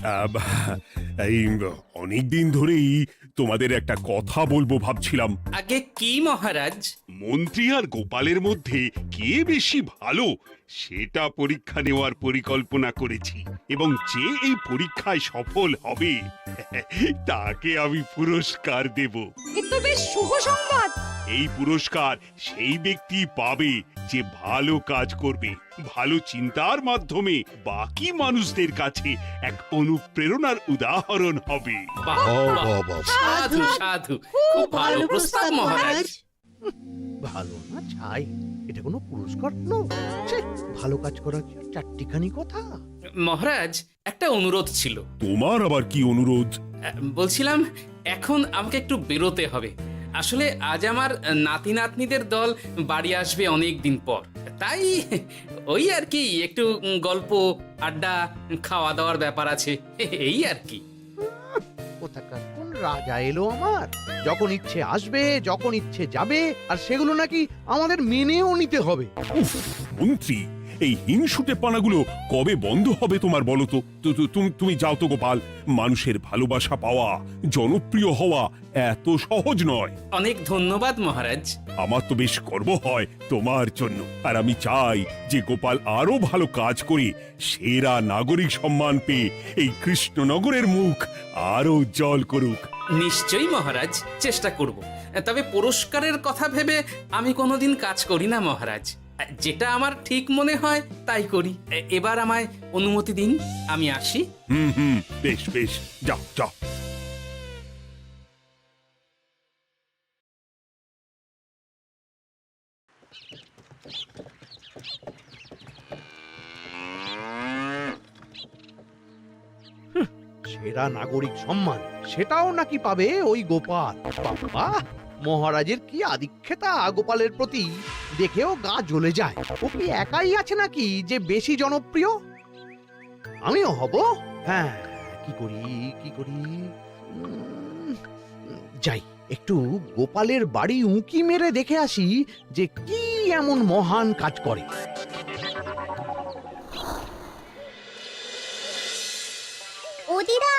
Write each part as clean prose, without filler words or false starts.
আহ, এই অনেকদিন ধরেই তোমাদের একটা কথা বলবো ভাবছিলাম। আগে কি মহারাজ? মন্ত্রী আর গোপালের মধ্যে কে বেশি ভালো সেটা পরীক্ষা নেওয়ার পরিকল্পনা করেছি, এবং যে এই পরীক্ষায় সফল হবে তাকে আমি পুরস্কার দেব। এ তো বেশ শুভ সংবাদ। এই পুরস্কার সেই ব্যক্তি পাবে যে ভালো কাজ করবে, ভালো চিন্তার মাধ্যমে বাকি মানুষদের কাছে এক অনুপ্রেরণার উদাহরণ হবে। বাহ, বাহ, সাধু সাধু, খুব ভালো প্রস্তাব মহারাজ। ভালো না ছাই, এটা কোনো পুরস্কার না। ছে, ভালো কাজ করা কি আর চারটিখানি কথা? মহারাজ, একটা অনুরোধ ছিল। তোমার আবার কি অনুরোধ? বলছিলাম এখন আমাকে একটু বেরোতে হবে। আসলে আজ আমার নাতি নাতনিদের দল বাড়ি আসবে অনেক দিন পর, তাই ওই আর কি একটু গল্প আড্ডা খাওয়া দাওয়ার ব্যাপার আছে, এই আর কি। কোথাকার কোন রাজা এলো আমার? যখন ইচ্ছে আসবে, যখন ইচ্ছে যাবে, আর সেগুলো নাকি আমাদের মেনেও নিতে হবে। উফ, মন্ত্রী, এই হিংসুটে পানাগুলো কবে বন্ধ হবে তোমার বলো তো? তুমি যাও তো গোপাল। মানুষের ভালোবাসা পাওয়া, জনপ্রিয় হওয়া এত সহজ নয়। অনেক ধন্যবাদ মহারাজ। আমার তো বেশ গর্ব হয় তোমার জন্য, আর আমি চাই যে গোপাল আরো ভালো কাজ করে সেরা নাগরিক সম্মান পেয়ে এই কৃষ্ণনগরের মুখ আরো উজ্জ্বল করুক। নিশ্চয়ই মহারাজ, চেষ্টা করব। তবে পুরস্কারের কথা ভেবে আমি কোনোদিন কাজ করি না মহারাজ। যেটা আমার ঠিক মনে হয় তাই করি। এবার আমায় অনুমতি দিন, আমি আসি। হুম, বেশ বেশ, যাও যাও। সেরা নাগরিক সম্মান সেটাও নাকি পাবে ওই গোপাল। বাবা, মহারাজের কি আদিক্ষেতা গোপালের প্রতি, দেখেও গা জ্বলে যায়। ও কি একাই আছে নাকি যে বেশি জনপ্রিয়? আমিও হব। হ্যাঁ, কি করি কি করি? যাই, একটু গোপালের বাড়ি উঁকি মেরে দেখে আসি যে কি এমন মহান কাজ করে। ও দিদা,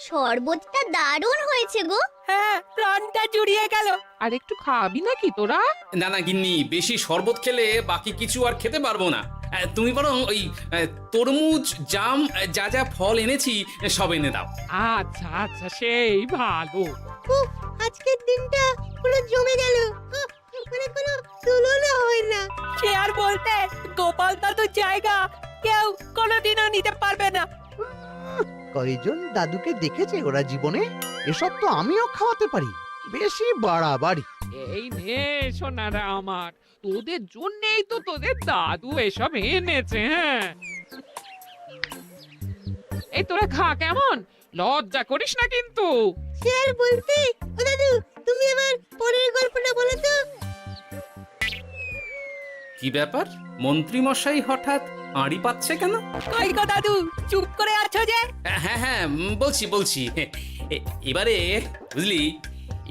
শরবতটা দারুণ হয়েছে গো। হ্যাঁ, প্রাণটা জুড়িয়ে গেল। আর একটু খাবি নাকি তোরা? না না গিন্নি, বেশি শরবত খেলে বাকি কিছু আর খেতে পারবো না। তুমি বরং ওই তরমুজ, জাম, যা যা ফল এনেছি সব এনে দাও। আচ্ছা আচ্ছা, সেই ভালো। উফ, আজকের দিনটা পুরো জমে গেল। মানে কোনো তুলনা হয় না। সে আর বলতে, গোপাল দাদুর জায়গা কেউ কোনোদিনও নিতে পারবে না। কয়জন দাদুকে দেখেছে ওরা জীবনে? এসব তো আমিও খাওয়াতে পারি। বেশি বাড়াবাড়ি। এই নে সোনারা আমার, তোদের জন্যই তো তোদের দাদু এসব এনেছে। হ্যাঁ, এই তোরা খা, কেমন? লজ্জা করিস না কিন্তু। সে আর বলতে, ও দাদু, তুমি আমার পরের গল্পটা বলো তো। কি ব্যাপার, মন্ত্রী মশাই হঠাৎ আড়ি পাচ্ছে কেন? কই গো দাদু, চুপ করে আছো যে? হ্যাঁ হ্যাঁ, বলছি। এবারে বুঝলি,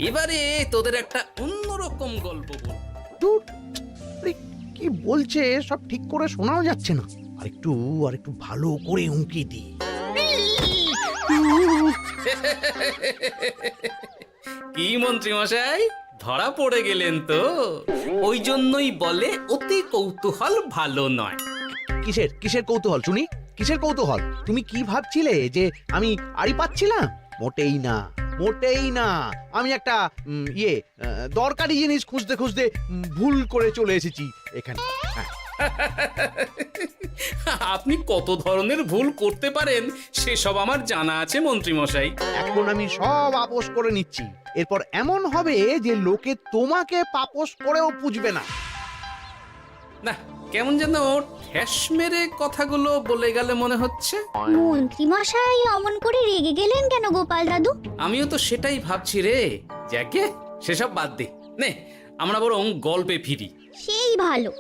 এবারে তোদের একটা অন্যরকম গল্প বল। দূর, আরে কি বলছে সব ঠিক করে শোনাও যাচ্ছে না। আরেকটু ভালো করে উঁকি দি। কি মন্ত্রী মশাই, ধরা পড়ে গেলেন তো? ওই জন্যই বলে অতি কৌতূহল ভালো নয়। কিসের কৌতূহল শুনি? কিসের কৌতূহল? তুমি কি ভাবছিলে যে আমি আড়ি পাচ্ছিলাম? মোটেই না। আমি একটা দরকারি জিনিস খুঁজতে ভুল করে চলে এসেছি এখানে। হ্যাঁ। আপনি কত ধরনের ভুল করতে পারেন সেসব আমার জানা আছে মন্ত্রী মশাই। এখন আমি সব আপোষ করে নিচ্ছি। এরপর এমন হবে যে লোকে তোমাকে পাপোশ করেও পুজবে না। না, কেমন যেন ঠেস মেরে কথাগুলো বলে গেলে মনে হচ্ছে। মন্ত্রী মশাই অমন করে রেগে গেলেন কেন গোপাল দাদু? আমিও তো সেটাই ভাবছি রে। যাকে সেসব বাদ দে, নে আমরা বরং গল্পে ফিরি। সেই ভালো।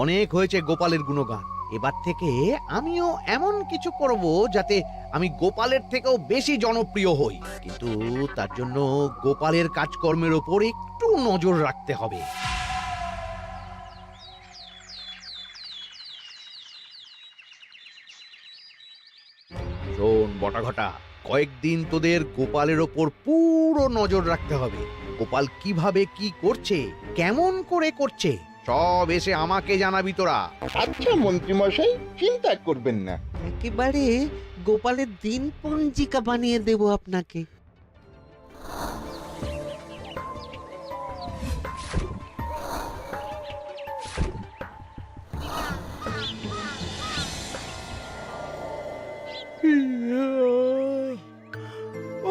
অনেক হয়েছে গোপালের গুণগান। এবার থেকে আমিও এমন কিছু করব যাতে আমি গোপালের থেকেও বেশি জনপ্রিয় হই, কিন্তু তার জন্য গোপালের কাজকর্মের ওপর একটু নজর রাখতে হবে। শোন বটাঘটা, কয়েকদিন তোদের গোপালের ওপর পুরো নজর রাখতে হবে। গোপাল কিভাবে কি করছে, কেমন করে করছে, সব এসে আমাকে জানাবি তোরা। আচ্ছা মন্ত্রীমশাই, চিন্তা করবেন না। একেবারে গোপালের দিন পঞ্জিকা বানিয়ে দেব আপনাকে।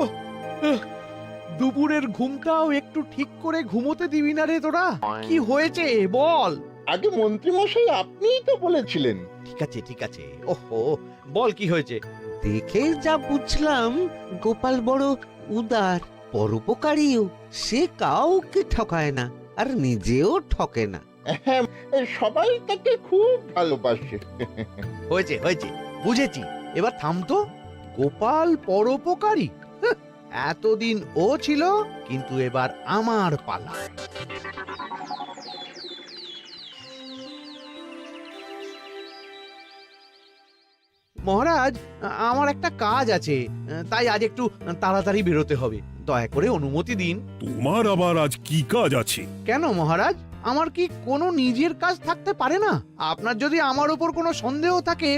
ওহ, দুপুরের ঘুমটাও একটু ঠিক করে ঘুমোতে দিবি না রে তোরা? কি হয়েছে বল। আগে মন্ত্রীমশাই আপনিই তো বলেছিলেন। ঠিক আছে ঠিক আছে, ওহো বল কি হয়েছে। দেখে যা বুঝলাম গোপাল বড় উদার, পরোপকারীও। সে কাউকে ঠকায় না, আর নিজেও ঠকে না। হ্যাঁ, সবাই তাকে খুব ভালোবাসে। হয়েছে হয়েছে, বুঝেছি। এবার থাম তো। গোপাল পরোপকারী? হাহ, এতদিন ও ছিল, কিন্তু এবার আমার পালা। মহারাজ, আমার একটা কাজ আছে, তাই আজ একটু তাড়াতাড়ি বেরোতে হবে। দয়া করে অনুমতি দিন। তোমার আবার আজ কি কাজ আছে? কেন মহারাজ, আমার কি কোনো নিজের কাজ থাকতে পারে না? আপনার যদি আমার উপর কোনো সন্দেহ থাকে,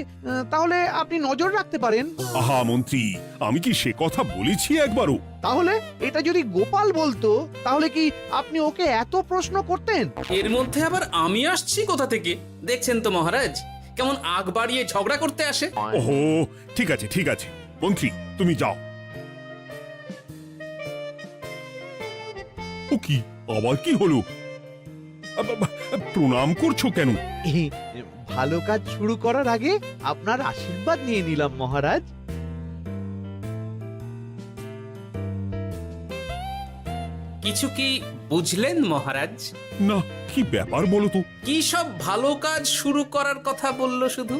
তাহলে আপনি নজর রাখতে পারেন। আহা মন্ত্রী, আমি কি সে কথা বলেছি একবারও? তাহলে এটা যদি গোপাল বলতো, তাহলে কি আপনি ওকে এত প্রশ্ন করতেন? এর মধ্যে আবার আমি আসছি কোথা থেকে? দেখছেন তো মহারাজ, কেমন আগ বাড়িয়ে ঝগড়া করতে আসে। ওহো, ঠিক আছে ঠিক আছে, মন্ত্রী তুমি যাও। ও কি, আবার কি হলো? প্রণাম করছো কেন? ভালো কাজ শুরু করার আগে আপনার আশীর্বাদ নিয়ে নিলাম মহারাজ। কিছু কি বুঝলেন মহারাজ? না, কি ব্যাপার বলো তো? কি সব ভালো কাজ শুরু করার কথা বললো শুধু?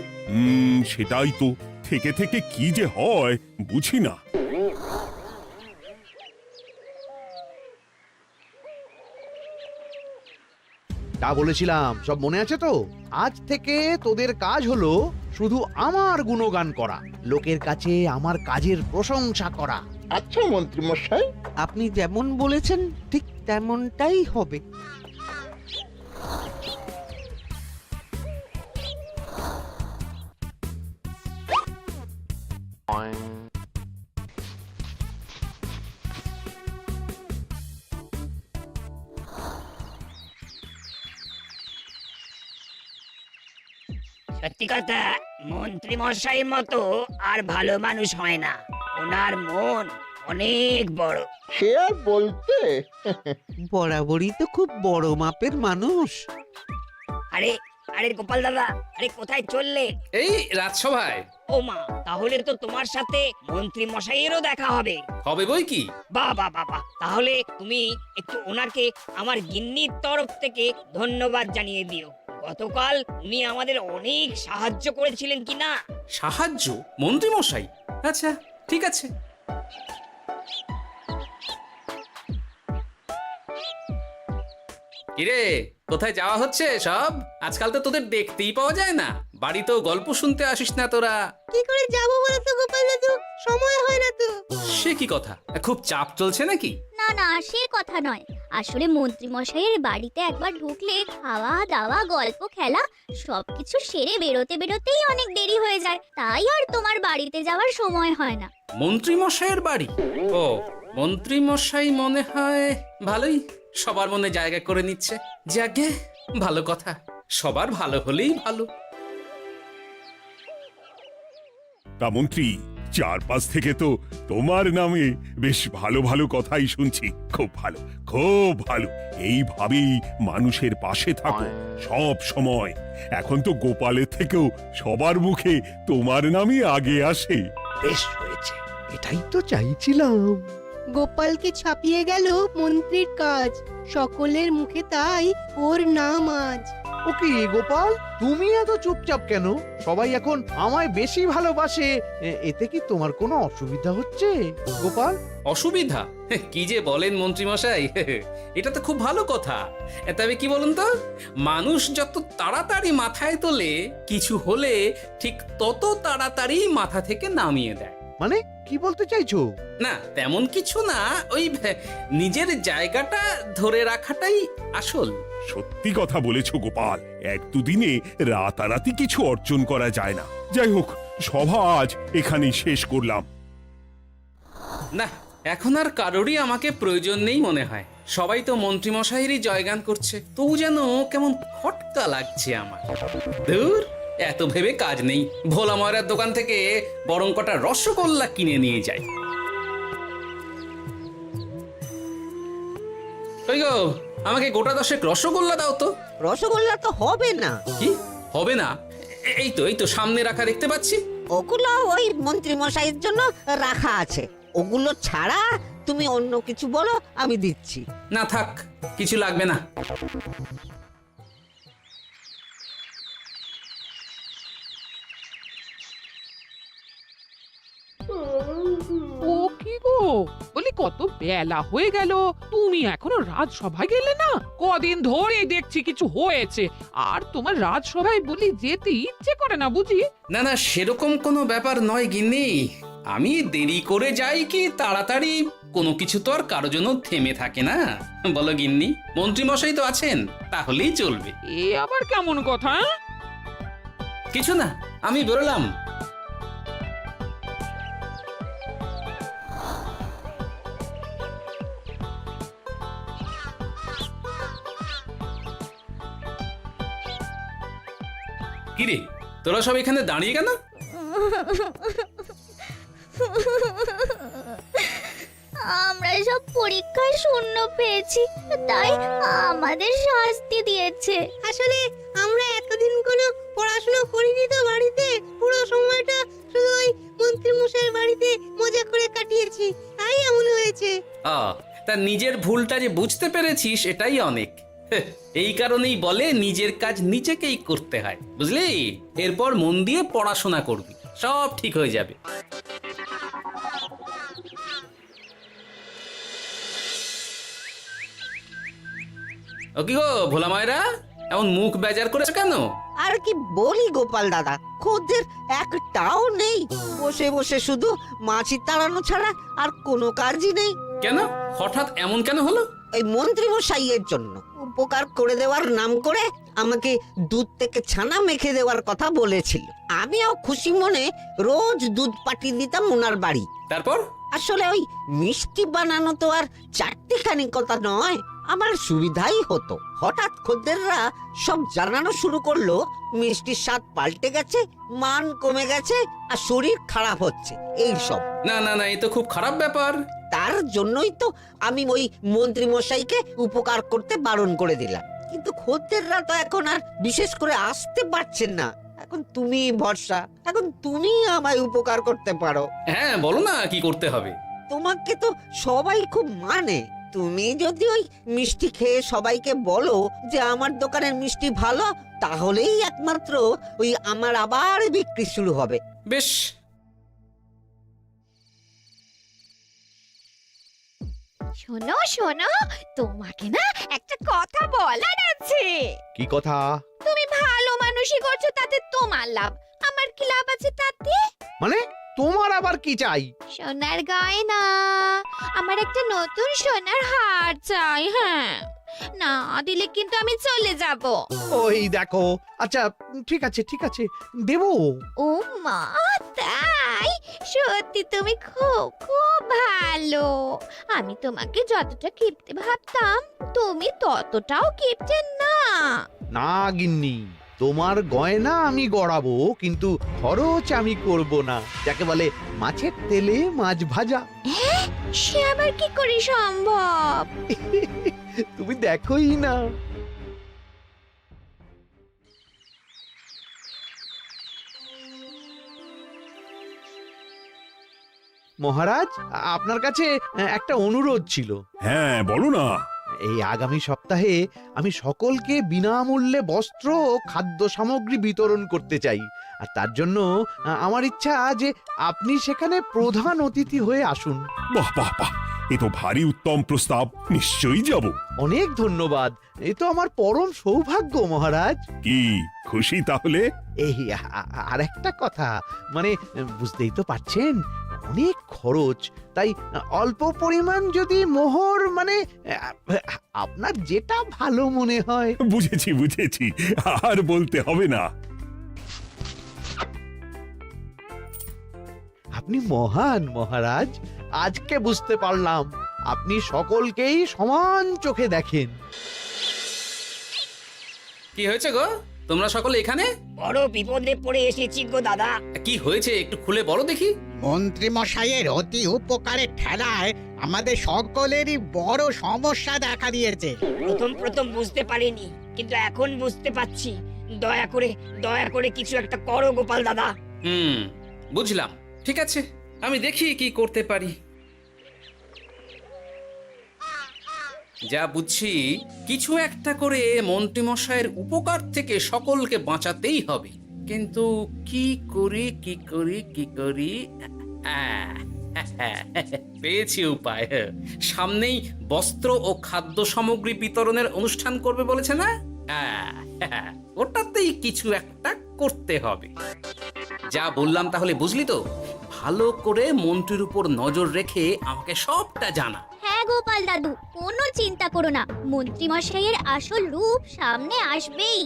সেটাই তো, থেকে থেকে কি যে হয় বুঝি না। তা বলেছিলাম, সব মনে আছে তো? আজ থেকে তোদের কাজ হলো শুধু আমার গুণগান করা, লোকের কাছে আমার কাজের প্রশংসা করা। আচ্ছা মন্ত্রীমশাই। আপনি যেমন বলেছেন ঠিক তেমনটাই হবে। সত্যি কথা, মন্ত্রী মশাইয়ের মতো আর ভালো মানুষ হয় না। ওনার মন অনেক বড়। সে আর বলতে। বরাবরই তো খুব বড় মাপের মানুষ। আরে আরে গোপাল দাদা, আরে কোথায় চললে? এই রাজসভায়। ও মা, তাহলে তো তোমার সাথে মন্ত্রী মশাইয়েরও দেখা হবে। হবে বই কি? বাহ বাহ বাহ বাহ, তাহলে তুমি একটু ওনাকে আমার গিন্নির তরফ থেকে ধন্যবাদ জানিয়ে দিও। গতকাল উনি আমাদের অনেক সাহায্য করেছিলেন কি না? সাহায্য? মন্ত্রী মশাই? আচ্ছা ঠিক আছে। কিরে, কোথায় যাওয়া হচ্ছে সব? আজকাল তো তোদের দেখতেই পাওয়া যায় না। বাড়িতেও গল্প শুনতে আসিস না তোরা। কি করে যাবো বলো তো গোপাল দাদু, সময় হয় না তো। সে কি কথা, খুব চাপ চলছে নাকি? না না, সে কথা নয়। আসলে মন্ত্রী মশাইয়ের বাড়িতে একবার ঢুকলে খাওয়া দাওয়া গল্প খেলা সবকিছু সেরে বেরোতে বেরোতেই অনেক দেরি হয়ে যায়, তাই আর তোমার বাড়িতে যাওয়ার সময় হয় না। মন্ত্রী মশাইয়ের বাড়ি? ও, মন্ত্রী মশাই মনে হয় ভালোই সবার মনে জায়গা করে নিচ্ছে। যাকে ভালো কথা, সবার ভালো হলেই ভালো। তা মন্ত্রী, চারপাশ থেকে তো তোমার নামে বেশ ভালো ভালো কথাই শুনছি। খুব ভালো, খুব ভালো। এইভাবেই মানুষের পাশে থাকো সব সময়। এখন তো গোপালের থেকেও সবার মুখে তোমার নামই আগে আসে। বেশ হয়েছে, এটাই তো চাইছিলাম। গোপালকে ছাপিয়ে গেল মন্ত্রীর কাজ, সকলের মুখে তাই ওর নাম আজ। ও কি গোপাল, তুমি এত চুপচাপ কেন? সবাই এখন আমায় বেশি ভালোবাসে, এতে কি তোমার কোনো অসুবিধা হচ্ছে গোপাল? অসুবিধা? কি যে বলেন মন্ত্রীমশাই, এটা তো খুব ভালো কথা। তবে কি বলুন তো, মানুষ যত তাড়াতাড়ি মাথায় তোলে, কিছু হলে ঠিক তত তাড়াতাড়ি মাথা থেকে নামিয়ে দেয়। মানে কি বলতে চাইছো? না তেমন কিছু না, ওই নিজের জায়গাটা ধরে রাখাটাই আসল। সত্যি কথা বলেছো গোপাল, এক দুদিনে রাতারাতি কিছু অর্জন করা যায় না। যাই হোক, সভা আজ এখানেই শেষ করলাম। না, এখন আর কারোরই আমাকে প্রয়োজন নেই মনে হয়। সবাই তো মন্ত্রীমশাইয়েরই জয়গান করছে, তবু যেন কেমন খটকা লাগছে আমার। ধুর, এত ভেবে কাজ নেই, ভোলা ময়রার দোকান থেকে বরং কটা রসগোল্লা কিনে নিয়ে যাই। ওই গো, আমাকে গোটা 10 রসগোল্লা দাও তো। রসগোল্লা তো হবে না। কি হবে না? এই তো সামনে রাখা দেখতে পাচ্ছি। ওগুলো ওই মন্ত্রী মশাইয়ের জন্য রাখা আছে। ওগুলো ছাড়া তুমি অন্য কিছু বলো, আমি দিচ্ছি। না থাক, কিছু লাগবে না। ও কি গো, বলি কত বেলা হয়ে গেল, তুমি এখনো রাজসভায় গেলে না? কদিন ধরে দেখছি কিছু হয়েছে, আর তোমার রাজসভায় বলি যেতে ইচ্ছে করে না বুঝি? না না, সেরকম কোনো ব্যাপার নয় গিন্নি। আমি দেরি করে যাই কি তাড়াতাড়ি, কোনো কিছু তো আর কারো জন্য থেমে থাকে না, বলো গিন্নি? মন্ত্রীমশাই তো আছেন, তাহলেই চলবে। এ আবার কেমন কথা? কিছু না, আমি বেরোলাম। কিরে, তোরা সব এখানে দাঁড়িয়ে কেন? আমরা সব পরীক্ষায় শূন্য পেয়েছি, তাই আমাদের শাস্তি দিয়েছে। আসলে আমরা এতদিন কোনো পড়াশোনা করিনি তো বাড়িতে, পুরো সময়টা শুধু ওই মন্ত্রী মশাইয়ের বাড়িতে মজা করে কাটিয়েছি, তাই এমন হয়েছে। তা নিজের ভুলটা যে বুঝতে পেরেছিস, এটাই অনেক। এই কারণেই বলে নিজের কাজ নিজেকেই করতে হয়, বুঝলি? এরপর মন দিয়ে পড়াশোনা করবি, সব ঠিক হয়ে যাবে। ও কি গো ভোলা মায়েরা, এমন মুখ বেজার করেছো কেন? আর কি বলি গোপাল দাদা, খদ্দের একটাও নেই। বসে বসে শুধু মাছি তাড়ানো ছাড়া আর কোনো কাজই নেই। কেন, হঠাৎ এমন কেন হলো? এই মন্ত্রী মশাইয়ের জন্য উপকার করে দেওয়ার নাম করে আমাকে দুধ থেকে ছানা মেখে দেওয়ার কথা বলেছিল। আমিও খুশি মনে রোজ দুধ পাঠিয়ে দিতাম ওনার বাড়ি। তারপর? আসলে ওই মিষ্টি বানানো তো আর চারটিখানি কথা নয়, আমার সুবিধাই হতো। হঠাৎ খদ্দেররা সব জানানো শুরু করলো মিষ্টির স্বাদ পাল্টে গেছে, মান কমে গেছে, আর শরীর খারাপ হচ্ছে, এই সব। না না না, এ তো খুব খারাপ ব্যাপার। তার জন্যই তো আমি ওই মন্ত্রী মশাইকে উপকার করতে বারণ করে দিলাম। কিন্তু খদ্দেররা তো এখন আর বিশেষ করে আসতে পারছেন না। এখন তুমি ভরসা, এখন তুমি আমায় উপকার করতে পারো। হ্যাঁ বলো না, কি করতে হবে? তোমাকে তো সবাই খুব মানে। তুমি যদি ওই মিষ্টি খেয়ে সবাইকে বলো যে আমার দোকানের মিষ্টি ভালো, তাহলেই একমাত্র ওই আমার আবার বিক্রি শুরু হবে। বেশ। শোনো শোনো, তোমাকে না একটা কথা বলার আছে। কি কথা? তুমি ভালো মানুষই করছো, তাতে তোমার লাভ, আমার কি লাভ আছে তাতে? মানে তোমার আবার কি চাই? সোনার গয়না, আমার একটা নতুন সোনার হার চাই। হ্যাঁ, না দিলে কিন্তু আমি চলে যাব। ওই দেখো, আচ্ছা ঠিক আছে ঠিক আছে, দেবো। ও মা, তাই? সত্যি তুমি খুব খুব ভালো। আমি তোমাকে যতটা কিপটে ভাবতাম, তুমি ততটাও কিপটে না। না গিন্নি, তোমার গয়না আমি গড়াবো, কিন্তু খরচ আমি করব না। যাকে বলে মাছের তেলে মাছ ভাজা। সে আবার কি করে সম্ভব? তুমি দেখোই না। মহারাজ, আপনার কাছে একটা অনুরোধ ছিল। হ্যাঁ বলো না। এই আগামী সপ্তাহে আমি সকলকে বিনামূল্যে বস্ত্র ও খাদ্য সামগ্রী বিতরণ করতে চাই। আর তার জন্য আমার ইচ্ছা যে আপনি সেখানে প্রধান অতিথি হয়ে আসুন। বাহ বাহ বাহ, এ তো ভারী উত্তম প্রস্তাব, নিশ্চয়ই যাব। অনেক ধন্যবাদ, এ তো আমার পরম সৌভাগ্য মহারাজ। কি খুশি তাহলে? এই আর একটা কথা, মানে বুঝতেই তো পারছেন অনেক খরচ, তাই অল্প পরিমাণ যদি মোহর, মানে আপনার যেটা ভালো মনে হয়। বুঝেছি বুঝেছি, আর বলতে হবে না। আপনি মহান মহারাজ, আজকে বুঝতে পারলাম আপনি সকলকেই সমান চোখে দেখেন। কি হয়েছে গো, তোমরা সকলে এখানে? বড় বিপদে পড়ে এসেছি গো দাদা। কি হয়েছে একটু খুলে বলো দেখি। মন্ত্রী মশাইয়ের অতি উপকারের ঠেলায় আমাদের সকলেরই বড় সমস্যা দেখা দিয়েছে। প্রথম বুঝতে পারিনি, কিন্তু এখন বুঝতে পারছি। দয়া করে কিছু একটা করো গোপাল দাদা। বুঝলাম, ঠিক আছে, আমি দেখি কি করতে পারি। যা বুঝছি, কিছু একটা করে মন্ত্রীমশাইয়ের উপকার থেকে সকলকে বাঁচাতেই হবে। কিন্তু কি করি পেয়েছি উপায়। সামনেই বস্ত্র ও খাদ্য সামগ্রী বিতরণের অনুষ্ঠান করবে বলেছে না? ওটাতেই কিছু একটা করতে হবে। যা বললাম তাহলে বুঝলি তো? ভালো করে মন্ত্রীর উপর নজর রেখে আমাকে সবটা জানা। হ্যাঁ গোপাল দাদু, কোনো চিন্তা করো না, মন্ত্রী মশাইয়ের আসল রূপ সামনে আসবেই।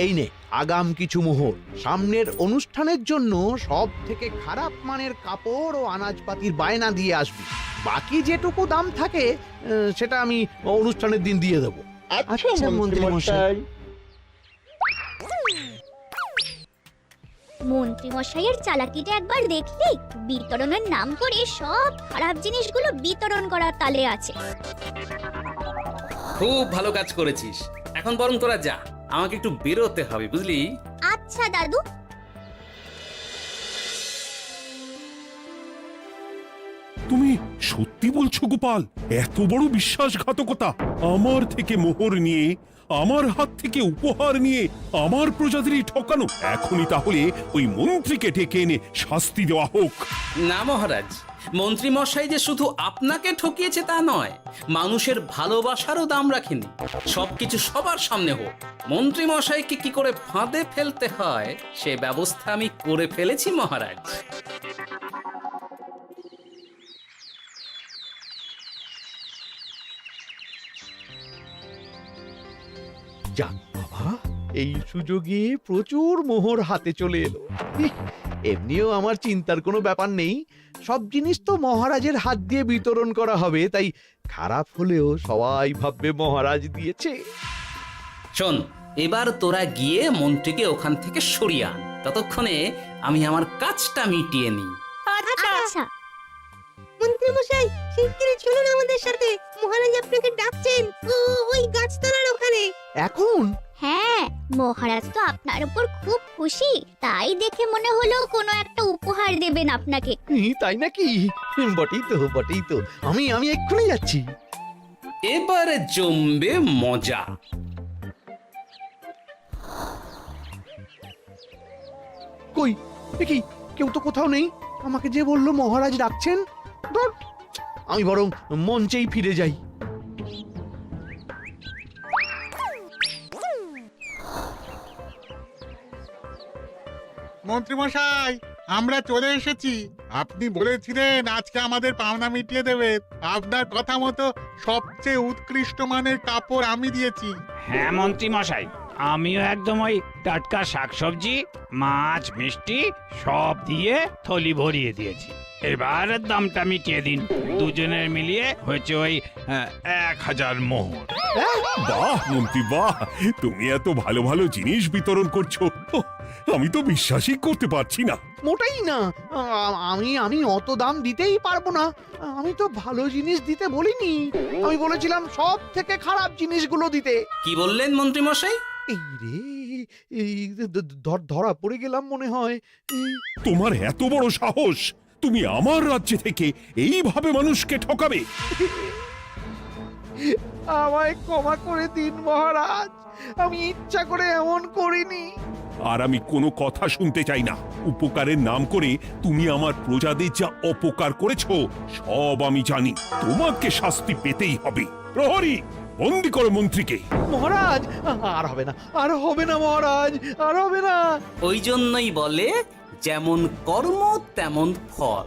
এই নে আগাম কিছু মোহর। সামনের অনুষ্ঠানের জন্য সব থেকে খারাপ মানের কাপড় ও আনাজপাতির বায়না দিয়ে আসবি। বাকি যেটুকু দাম থাকে সেটা আমি অনুষ্ঠানের দিন দিয়ে দেবো। আচ্ছা মন্ত্রী মশাই। মন্ত্রী মশাইয়ের চালাকিটা একবার দেখলি? বিতরণের নাম করে সব খারাপ জিনিসগুলো বিতরণ করার তালে আছে। খুব ভালো কাজ করেছিস। এখন বরং তোরা যা, আমাকে একটু বেরোতে হবে, বুঝলি? আচ্ছা দাদু। তুমি সত্যি বলছো গোপাল? এত বড় বিশ্বাসঘাতকতা! আমার থেকে মোহর নিয়ে, আমার হাত থেকে উপহার নিয়ে আমার প্রজাদেরই ঠকানো। এখনই তাহলে ওই মন্ত্রীকে ডেকে এনে শাস্তি দেওয়া হোক। না মহারাজ, মন্ত্রী মশাই যে শুধু আপনাকে ঠকিয়েছে তা নয়, মানুষের ভালোবাসারও দাম রাখেনি। সবকিছু সবার সামনে হোক। মন্ত্রী মশাইকে কি করে ফাঁদে ফেলতে হয় সে ব্যবস্থা আমি করে ফেলেছি মহারাজ। যাক বাবা, এই সুযোগে প্রচুর মোহর হাতে চলে এলো। এমনিও আমার চিন্তার কোনো ব্যাপার নেই, সব জিনিস তো মহারাজের হাত দিয়ে বিতরণ করা হবে, তাই খারাপ হলেও সবাই ভাববে মহারাজ দিয়েছে। শোন, এবার তোরা গিয়ে মন্ত্রীকে ওখান থেকে সরিয়ে আন। ততক্ষণে আমি আমার কাজটা মিটিয়ে নিই। আচ্ছা। মন্ত্রী মশাই, শিগগিরই চলুন আমাদের সাথে, মহারাজ আপনাকে ডাকছেন ওই গাছতলার ওখানে। এখন? হ্যাঁ, মহারাজ তো আপনার উপর খুব খুশি, তাই দেখে মনে হলো কোনো একটা উপহার দেবেন আপনাকে। তাই নাকি? বটেই তো, আমি এক্ষুনি যাচ্ছি। এবারে জমবে মজা। কই দেখি কেউ তো কোথাও নেই। আমাকে যে বললো মহারাজ ডাকছেন, ধুর, আমি বরং মঞ্চেই ফিরে যাই। মন্ত্রী মশাই, আমরা চলে এসেছি। আপনি বলেছিলেন আজকে আমাদের পাওনা মিটিয়ে দেবেন। আপনার কথা মতো সবচেয়ে উৎকৃষ্ট মানের কাপড় আমি দিয়েছি। হ্যাঁ মন্ত্রী মশাই, আমিও একদম ওই টাটকা শাকসবজি, মাছ, মিষ্টি সব দিয়ে থলি ভরিয়ে দিয়েছি। এবার দামটা মিটিয়ে দিন। দুজনের মিলিয়ে হয়েছে ওই 1000 মোহর। বাহ মন্ত্রী বাহ, তুমি এত ভালো ভালো জিনিস বিতরণ করছো, আমি তো বিশ্বাসই করতে পারছি না। মোটাই না, আমি অত দাম দিতেই পারবো না। আমি তো ভালো জিনিস দিতে বলিনি, আমি বলেছিলাম সব থেকে খারাপ জিনিসগুলো দিতে। কি বললেন মন্ত্রী মশাই? এই রে, এই ধরা পড়ে গেলাম মনে হয়। তোমার এত বড় সাহস! তুমি আমার রাজ্যে থেকে এইভাবে মানুষকে ঠকাবে? আমায় ক্ষমা করে দিন মহারাজ, আমি ইচ্ছা করে এমন করিনি। আর আমি কোনো কথা শুনতে চাই না। উপকারের নাম করে তুমি আমার প্রজাদের যা অপকার করেছো সব আমি জানি। তোমাকে শাস্তি পেতেই হবে। প্রহরী, বন্দি করো মন্ত্রীকে। মহারাজ, আর হবে না, আর হবে না মহারাজ, আর হবে না। ওই জন্যই বলে যেমন কর্ম তেমন ফল।